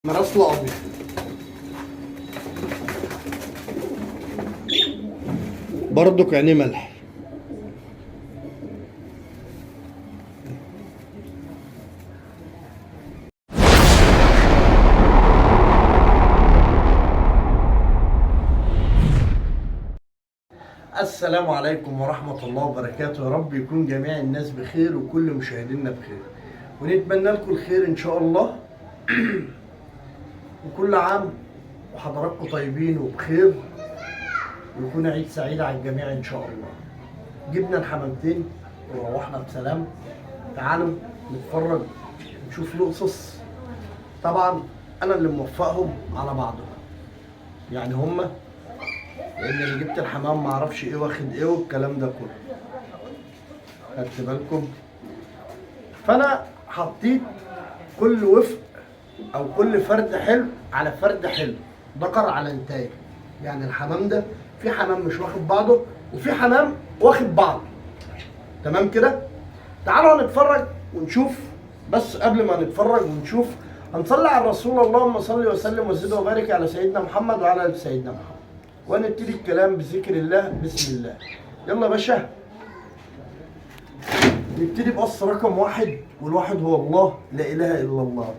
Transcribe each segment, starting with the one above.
مراسله ابيض برضك عينيه ملح. السلام عليكم ورحمة الله وبركاته. يا رب يكون جميع الناس بخير وكل مشاهدينا بخير، ونتمنى لكم الخير ان شاء الله. وكل عام وحضراتكم طيبين وبخير، ويكون عيد سعيد على الجميع ان شاء الله. جبنا الحمامتين وروحنا بسلام. تعالوا نتفرج نشوف القصص. طبعا انا اللي موفقهم على بعضهم، يعني هما، لان اللي جبت الحمام معرفش ايه واخد ايه والكلام ده كله، خدت بالكم. فانا حطيت كل وفق او كل فرد حلو على فرد حلو، ذكر على انتاج. يعني الحمام ده في حمام مش واخد بعضه وفي حمام واخد بعضه، تمام كده. تعالوا نتفرج ونشوف. بس قبل ما نتفرج ونشوف هنصلي على الرسول، اللهم صل وسلم وزد وبارك على سيدنا محمد وعلى ال سيدنا محمد، ونبتدي الكلام بذكر الله. بسم الله. يلا يا باشا، نبتدي بقص رقم واحد، والواحد هو الله، لا اله الا الله.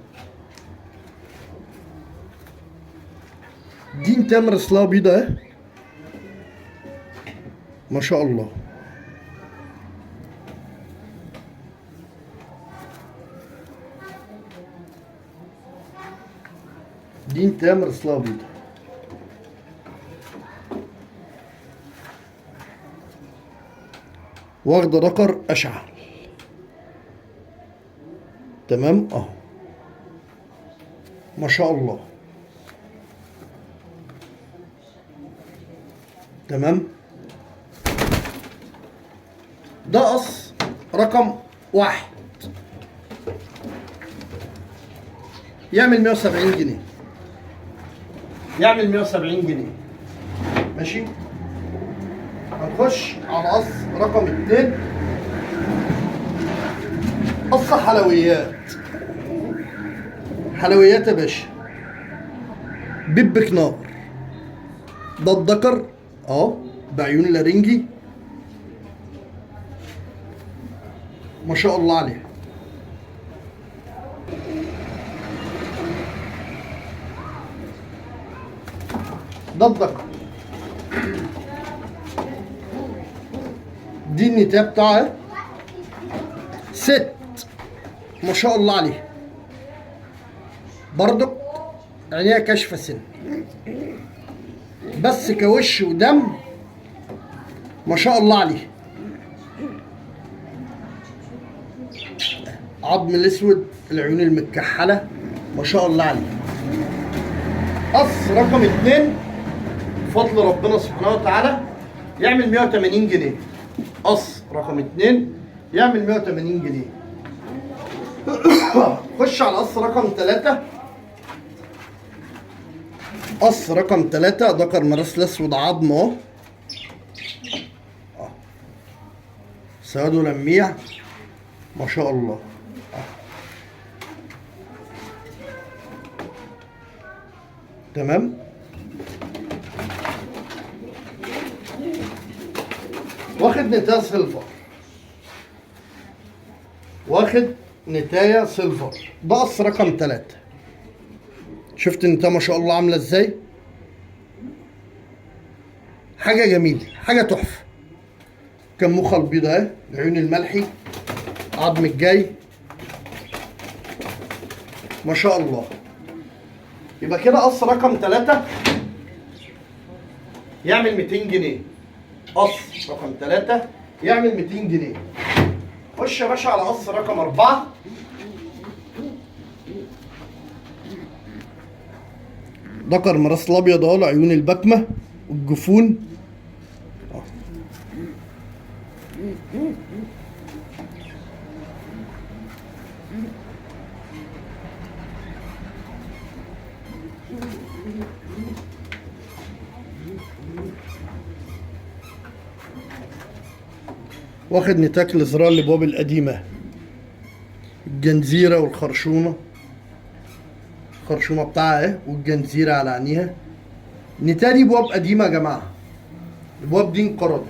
دين تامر اصلها بيضة اهي، ما شاء الله. دين تامر اصلها بيضة. واخدة ذكر اشعل، تمام اهو، ما شاء الله، تمام. ده قص رقم واحد، يعمل 170 جنيه، يعمل 170 جنيه، ماشي. هنخش على قص رقم اتنين، قص حلويات. حلويات يا باشا، بيب كنار. ده الدكر اهو، بعيون لارنجي، ما شاء الله عليه. ده الدكر. دي النتايه بتاعها ست، ما شاء الله عليه. برضك عينيها كاشفه سن، بس كوش ودم ما شاء الله عليه. عظم الاسود، العيون المكحله، ما شاء الله عليه. قص رقم اتنين بفضل ربنا سبحانه وتعالى يعمل 180 جنيه. قص رقم اتنين يعمل 180 جنيه. خش على قص رقم تلاتة. قص رقم تلاتة ذكر مراسل اسود، عظم اهو، سواد ولميع، ما شاء الله. تمام. واخد نتاية سيلفر، واخد نتاية سيلفر. ده قص رقم تلاتة. شفت النتاية ما شاء الله عاملة ازاي؟ حاجة جميلة، حاجة تحفة. كان مخ البيضة اهي، العيون الملحي، عظم الجاي، ما شاء الله. يبقى كده قص رقم تلاتة يعمل 200 جنيه. قص رقم تلاتة يعمل 200 جنيه. خش يا باشا على قص رقم أربعة. ذكر مراسل أبيض أهو، عيون البكمة والجفون. واخد نتاك الازرار الابواب القديمه، الجنزيره والخرشونه، الخرشومه بتاعها اهي والجنزيره على عينيها. النتايه دي بواب قديمه يا جماعه، البواب دي انقرضت.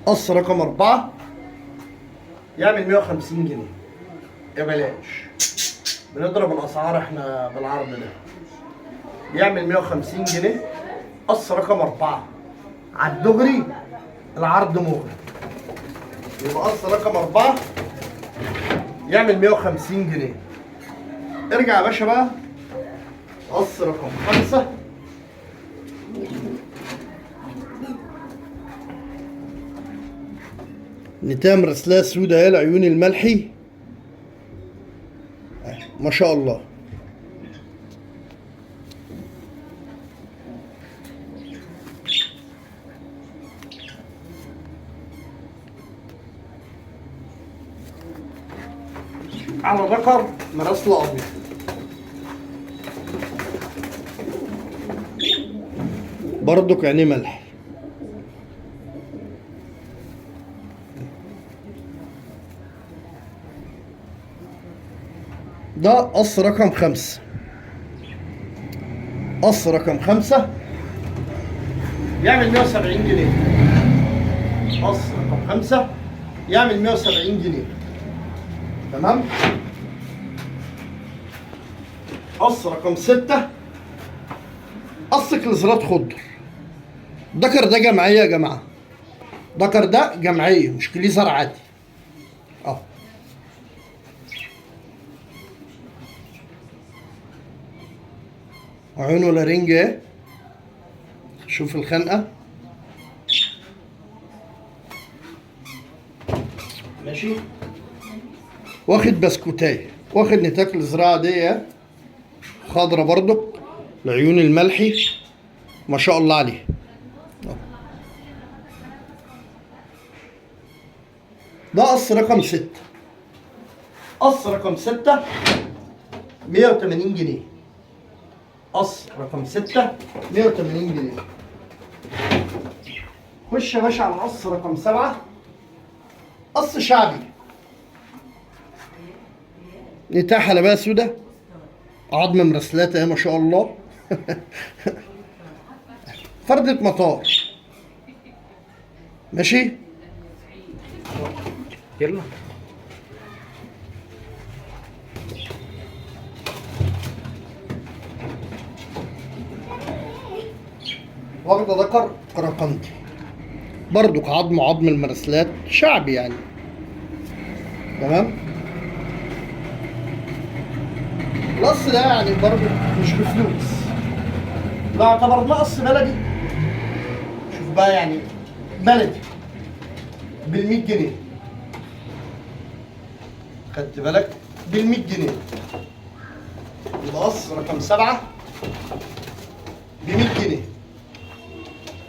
قص رقم 4 يعمل 150 جنيه يا بلاش. بنضرب الاسعار احنا بالعرض ده. يعمل 150 جنيه قص رقم 4 على الدغري، العرض مغري. يبقى قص رقم 4 يعمل 150 جنيه. ارجع يا باشا بقى قص رقم 5 نتايه مرسلاه سودا اهي، العيون الملحي ما شاء الله. على ذكر مرسله ابيض. برضك عينيه ملح. ده قص رقم 5. قص رقم 5 يعمل 170 جنيه. قص رقم 5 يعمل 170 جنيه. تمام. قص رقم 6 قص كليزرات خضر. الدكر ده جمعيه يا جماعه، الدكر ده جمعيه مش كليزر عادي. عيونه لارنج اهي، شوف الخنقه ماشي. واخد بسكوتايه، واخد نتاك الزراعه دي خضرة برضو، العيون الملحي ما شاء الله عليه. ده قص رقم 6. قص رقم 6 180 جنيه. قص رقم 6 180 جنيه. خش يا باشا على قص رقم 7 قص شعبي. نتايه حلبيه سودا، عظم مرسلات اهي ما شاء الله. فردة مطار ماشي. يلا واخدة ذكر قرقنطي برضو عظم المرسلات شعبي يعني. تمام. القص ده يعني برضو مش بفلوس، ده اعتبرناه قص بلدي. شوف بقى يعني بلدي بال100 جنيه. خدت بالك؟ بال100 جنيه. يبقى قص رقم 7 ب100 جنيه.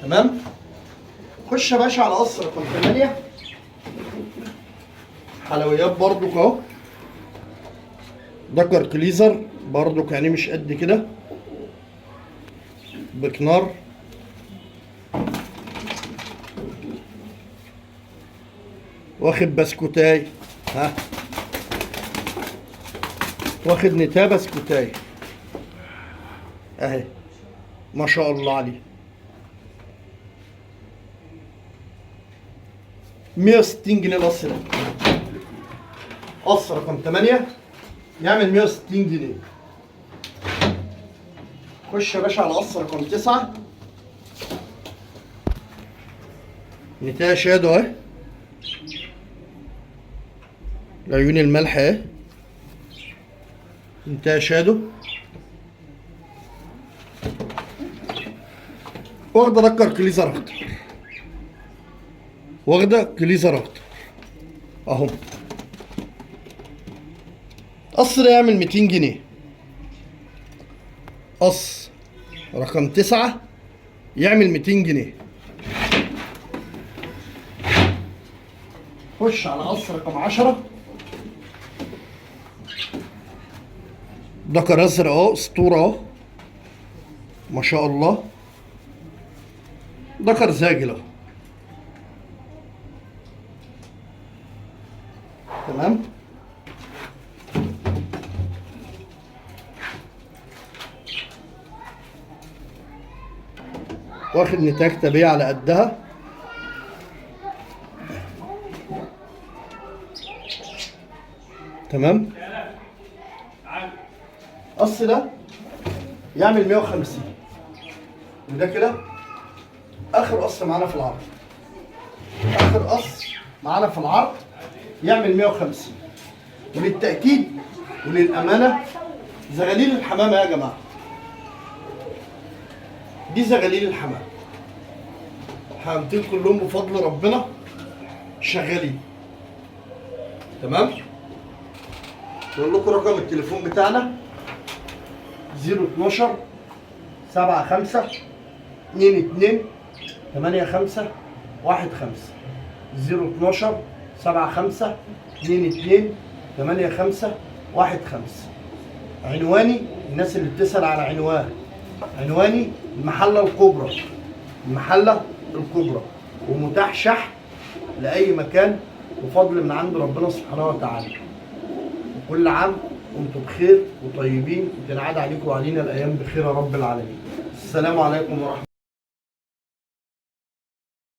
تمام؟ خش يا باشا على قص رقم 8 حلويات برضو اهو. دكر كليزر برضو يعني مش قد كده، بكنار. واخد بسكوتاي ها، واخد نتايه بسكوتاي اهي ما شاء الله عليه. 160 جنيه القص ده. قص رقم 8 يعمل 160 جنيه. خش يا باشا على قص رقم 9 نتايه شادو اهي، العيون الملح اهي، نتايه شادو. واخده دكر كليزر اخضر، واخده كليزر اخضر اهو. قص ده يعمل 200 جنيه. قص رقم 9 يعمل 200 جنيه. خش على قص رقم 10 دكر ازرق اهو، اسطوره اهو ما شاء الله. دكر زاجل اهو تمام. واخد نتاج طبيعي على قدها. تمام. قص ده يعمل 150، وده كده اخر قص معانا في العرض. اخر قص معانا في العرض يعمل 150. وللتأكيد وللأمانة زغاليل الحمامة يا جماعة، دي زغاليل الحمام، الحمامتين كلهم بفضل ربنا شغالين. تمام. نقول لكم رقم التليفون بتاعنا 012 75 22 85 15. 012 75 22 85 15. عنواني، الناس اللي بتسأل على عنواني المحلة الكبرى، المحلة الكبرى، ومتاح شحن لأي مكان بفضل من عند ربنا سبحانه وتعالى. وكل عام وانتم بخير وطيبين، وتنعاد عليكم وعلينا الأيام بخير يا رب العالمين. السلام عليكم ورحمة الله.